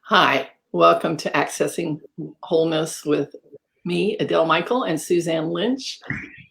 Hi, welcome to Accessing Wholeness with me, Adele Michael, and Suzanne Lynch.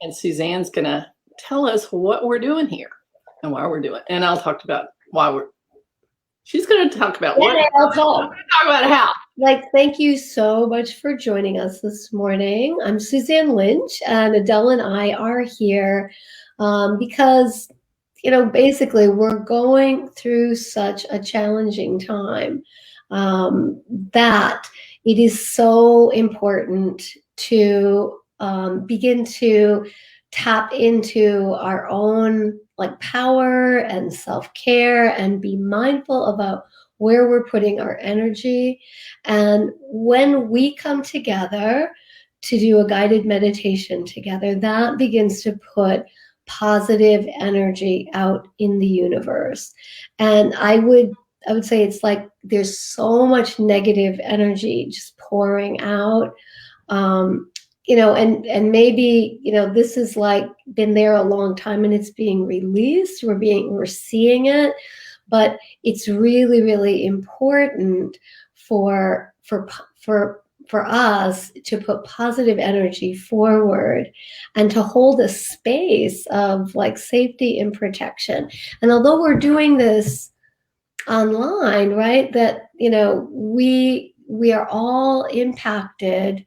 And Suzanne's going to tell us what we're doing here and why we're doing it. And I'll talk about why she's going to talk about what. I'll talk. Talk about how. Thank you so much for joining us this morning. I'm Suzanne Lynch, and Adele and I are here because, basically we're going through such a challenging time that it is so important to begin to tap into our own power and self-care and be mindful about where we're putting our energy. And when we come together to do a guided meditation together, that begins to put positive energy out in the universe. And I would say it's like there's so much negative energy just pouring out. And maybe, this is been there a long time and it's being released. We're seeing it, but it's really, really important for us to put positive energy forward and to hold a space of safety and protection. And although we're doing this online, right, that, we are all impacted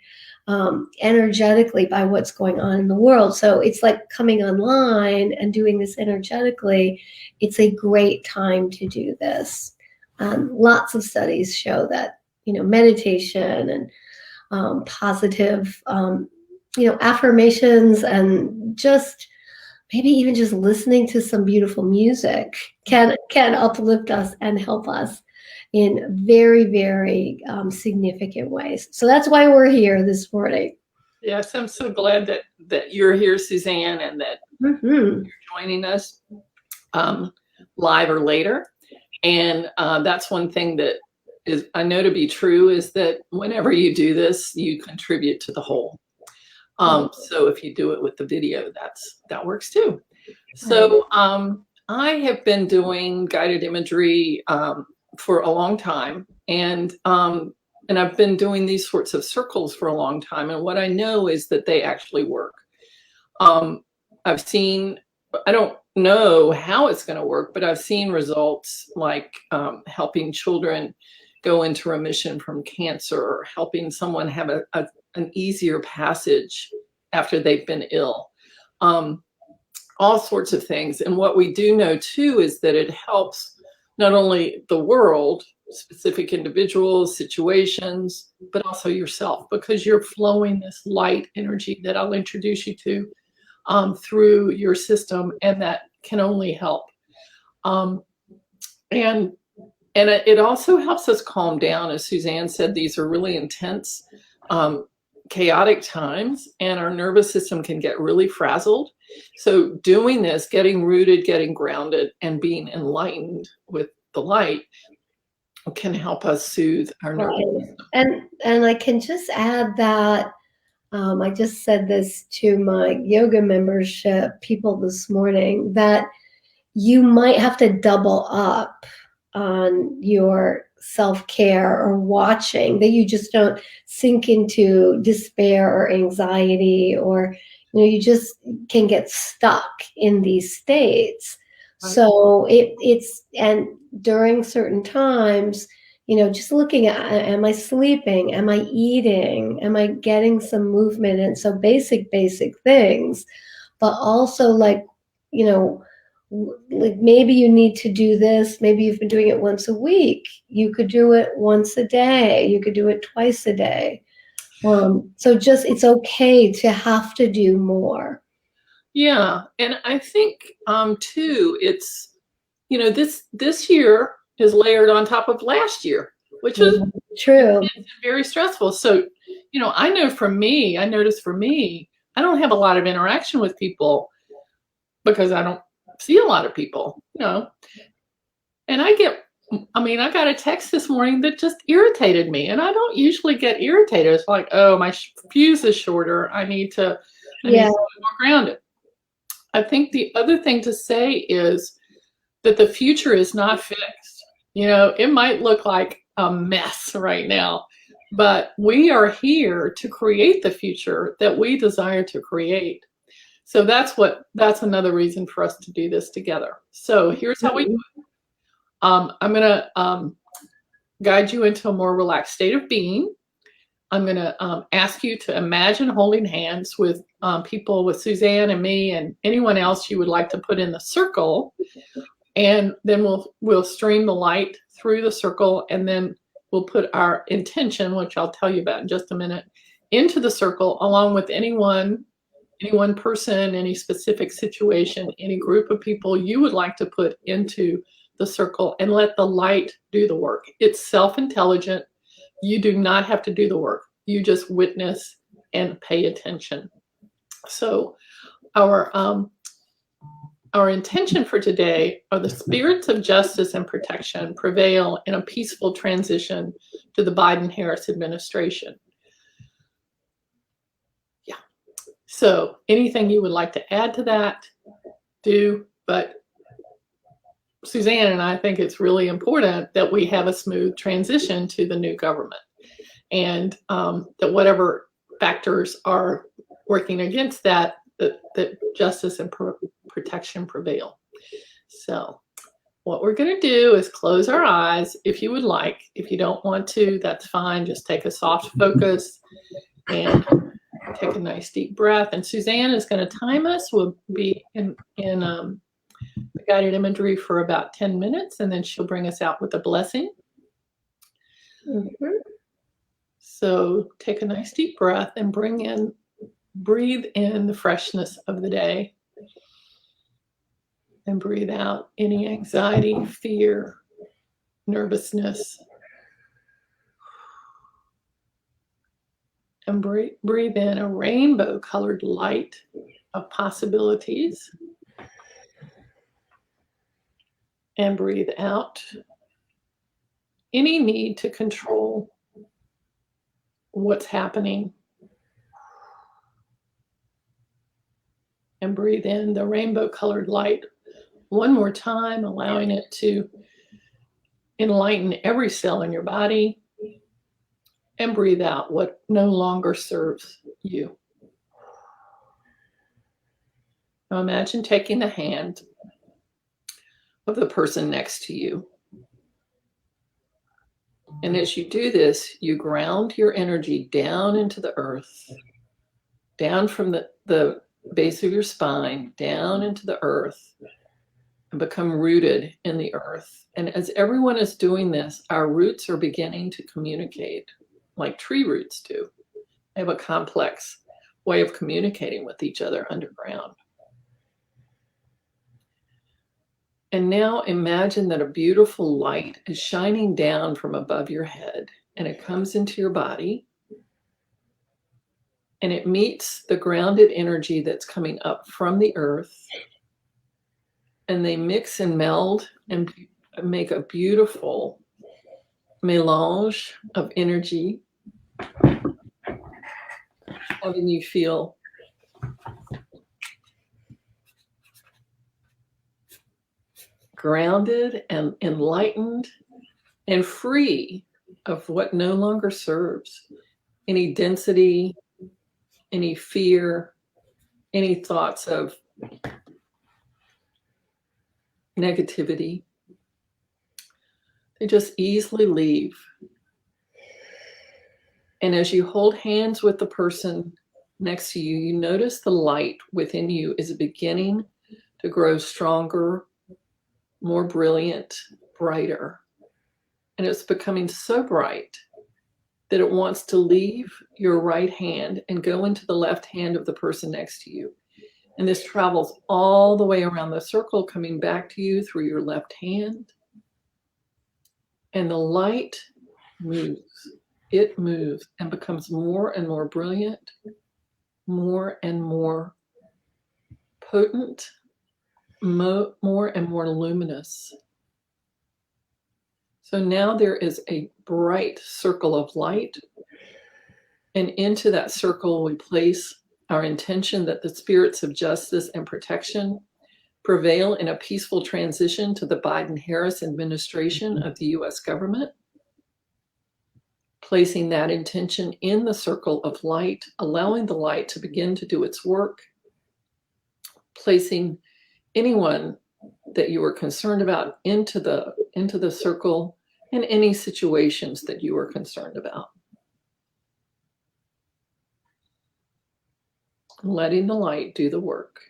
energetically by what's going on in the world. So it's like coming online and doing this energetically. It's a great time to do this. Lots of studies show that, meditation and positive, affirmations and just maybe even just listening to some beautiful music can uplift us and help us in very, very significant ways. So that's why we're here this morning. Yes, I'm so glad that you're here, Suzanne, and that you're joining us live or later. And that's one thing that is I know to be true is that whenever you do this, you contribute to the whole. So if you do it with the video, that works too. So I have been doing guided imagery for a long time, and I've been doing these sorts of circles for a long time. And what I know is that they actually work. I've seen, I don't know how it's going to work, but I've seen results like helping children go into remission from cancer, or helping someone have an easier passage after they've been ill. All sorts of things. And what we do know too is that it helps not only the world, specific individuals, situations, but also yourself, because you're flowing this light energy that I'll introduce you to through your system, and that can only help. And it also helps us calm down. As Suzanne said, these are really intense, chaotic times, and our nervous system can get really frazzled. So doing this, getting rooted, getting grounded, and being enlightened with the light can help us soothe our nervous system. And I can just add that I just said this to my yoga membership people this morning, that you might have to double up on your self-care or watching, that you just don't sink into despair or anxiety, or you just can get stuck in these states. Right. So it's and during certain times, just looking at, am I sleeping? Am I eating? Am I getting some movement? And so basic things, but also maybe you need to do this. Maybe you've been doing it once a week. You could do it once a day. You could do it twice a day. So just, it's okay to have to do more. Yeah. And I think too, it's, this year is layered on top of last year, which is true. Very stressful. So, I noticed for me, I don't have a lot of interaction with people because I don't see a lot of people, and I got a text this morning that just irritated me, and I don't usually get irritated. It's like, oh, my fuse is shorter. I need to be more grounded. I think the other thing to say is that the future is not fixed. It might look like a mess right now. But we are here to create the future that we desire to create. So that's another reason for us to do this together. So here's how we do it. I'm going to guide you into a more relaxed state of being. I'm going to ask you to imagine holding hands with people, with Suzanne and me and anyone else you would like to put in the circle. And then we'll stream the light through the circle, and then we'll put our intention, which I'll tell you about in just a minute, into the circle, along with any one person, any specific situation, any group of people you would like to put into the circle, and let the light do the work. It's self-intelligent. You do not have to do the work. You just witness and pay attention. So our intention for today are the spirits of justice and protection prevail in a peaceful transition to the Biden-Harris administration. Yeah. So anything you would like to add to that, do. But Suzanne and I think it's really important that we have a smooth transition to the new government, and that whatever factors are working against that, that justice and protection prevail. So what we're going to do is close our eyes if you would like. If you don't want to, that's fine. Just take a soft focus and take a nice deep breath. And Suzanne is going to time us. We'll be in the guided imagery for about 10 minutes, and then she'll bring us out with a blessing. Mm-hmm. So take a nice deep breath and breathe in the freshness of the day, and breathe out any anxiety, fear, nervousness. And breathe in a rainbow colored light of possibilities. And breathe out any need to control what's happening. And breathe in the rainbow colored light one more time, allowing it to enlighten every cell in your body. And breathe out what no longer serves you. Now imagine taking the hand of the person next to you. And as you do this, you ground your energy down into the earth, down from the base of your spine, down into the earth, and become rooted in the earth. And as everyone is doing this, our roots are beginning to communicate like tree roots do. They have a complex way of communicating with each other underground. And now imagine that a beautiful light is shining down from above your head, and it comes into your body, and it meets the grounded energy that's coming up from the earth, and they mix and meld and make a beautiful melange of energy, having you feel grounded and enlightened and free of what no longer serves, any density, any fear, any thoughts of negativity. They just easily leave. And as you hold hands with the person next to you, you notice the light within you is beginning to grow stronger, more brilliant, brighter. And it's becoming so bright that it wants to leave your right hand and go into the left hand of the person next to you. And this travels all the way around the circle, coming back to you through your left hand. And the light moves. It moves and becomes more and more brilliant, more and more potent, more and more luminous. So now there is a bright circle of light, and into that circle we place our intention that the spirits of justice and protection prevail in a peaceful transition to the Biden-Harris administration of the U.S. government. placing that intention in the circle of light, allowing the light to begin to do its work, placing anyone that you are concerned about into the circle in any situations that you are concerned about. Letting the light do the work.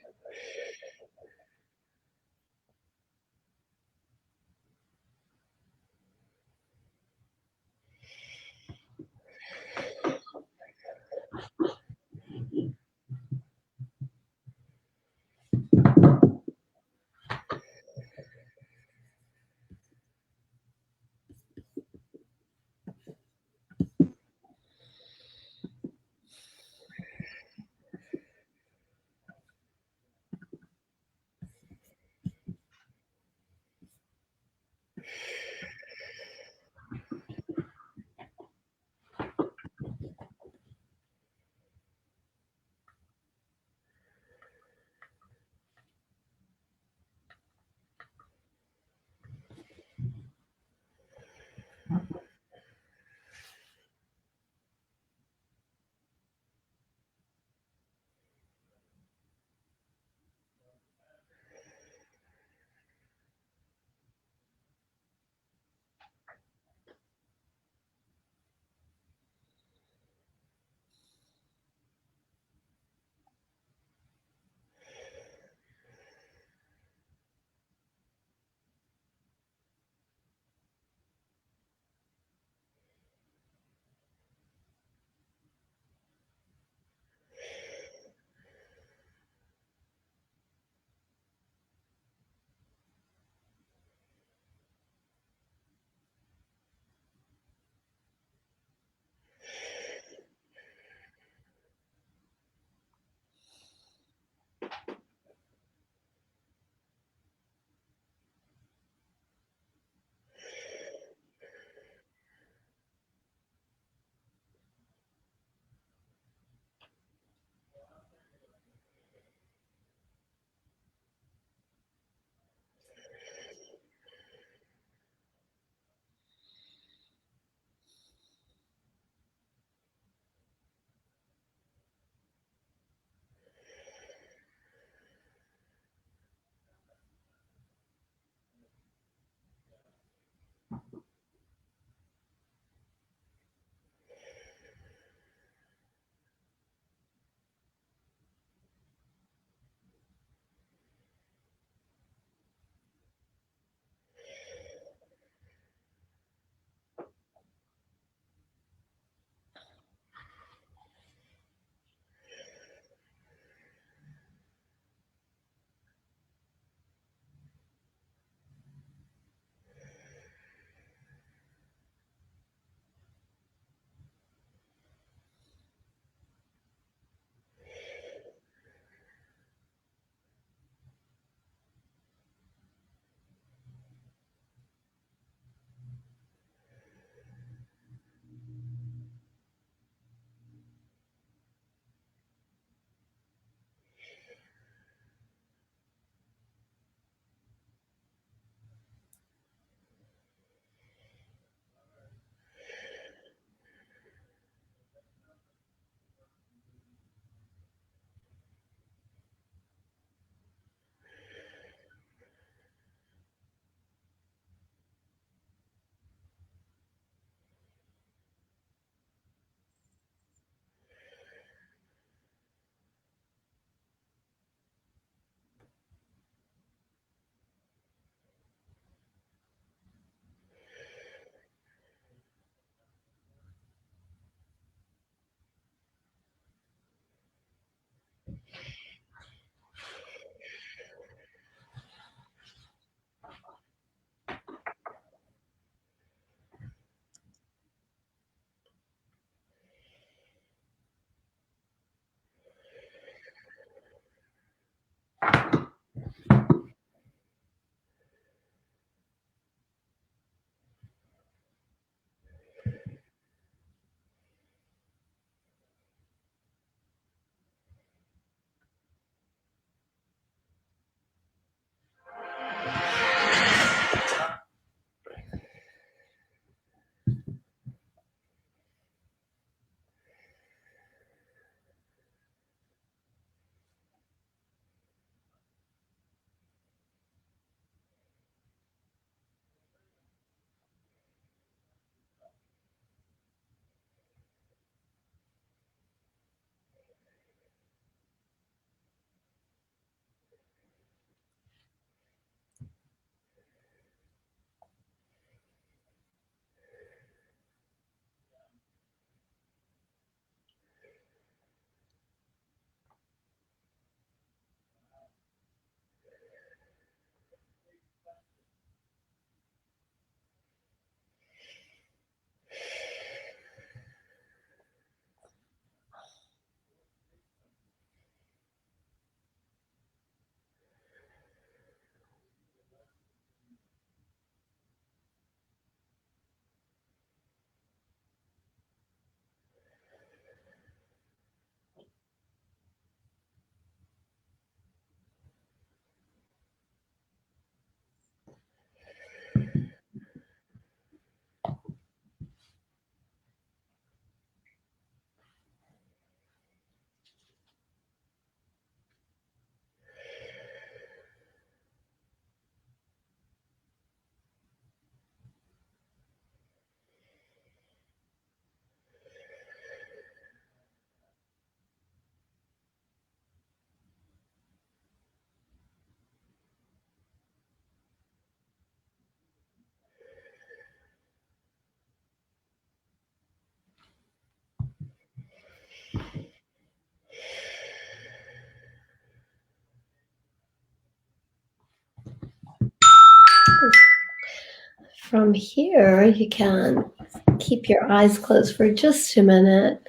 from here, you can keep your eyes closed for just a minute.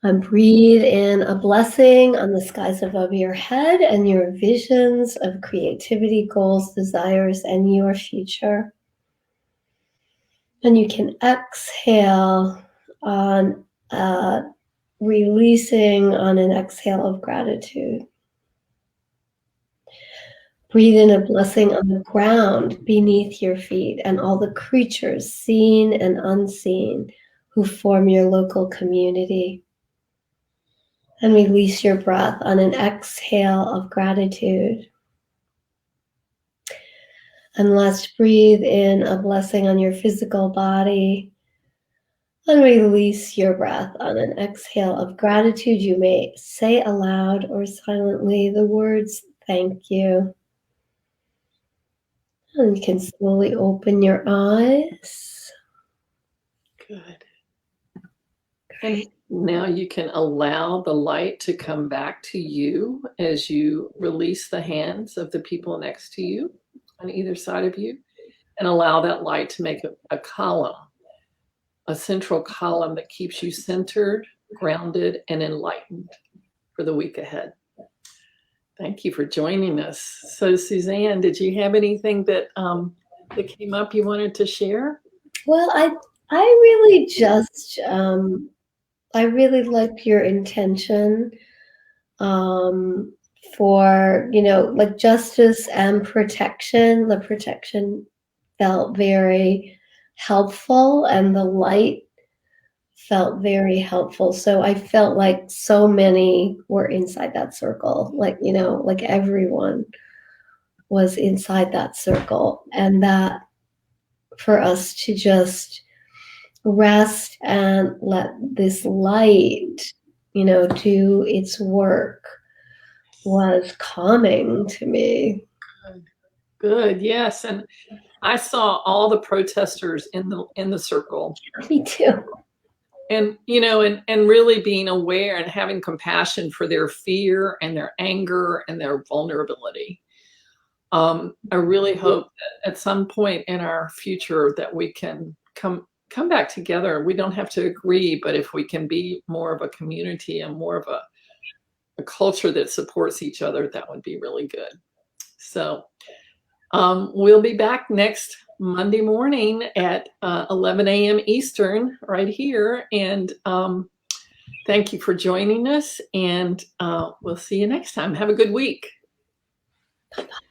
And breathe in a blessing on the skies above your head and your visions of creativity, goals, desires, and your future. And you can exhale on releasing on an exhale of gratitude. Breathe in a blessing on the ground beneath your feet and all the creatures, seen and unseen, who form your local community. And release your breath on an exhale of gratitude. And last, breathe in a blessing on your physical body. And release your breath on an exhale of gratitude. You may say aloud or silently the words, thank you. And you can slowly open your eyes. Good. And now you can allow the light to come back to you as you release the hands of the people next to you on either side of you, and allow that light to make a column, a central column that keeps you centered, grounded, and enlightened for the week ahead. Thank you for joining us. So, Suzanne, did you have anything that that came up you wanted to share? Well, I really just I really like your intention for, like justice and protection. The protection felt very helpful and the light felt very helpful. So I felt like so many were inside that circle, like, like everyone was inside that circle, and that for us to just rest and let this light, do its work was calming to me. Good. Yes. And I saw all the protesters in the circle. Me too. And, and really being aware and having compassion for their fear and their anger and their vulnerability. I really hope that at some point in our future that we can come back together. We don't have to agree, but if we can be more of a community and more of a culture that supports each other, that would be really good. So we'll be back next Monday morning at 11 a.m. Eastern right here. And thank you for joining us. And we'll see you next time. Have a good week. Bye-bye.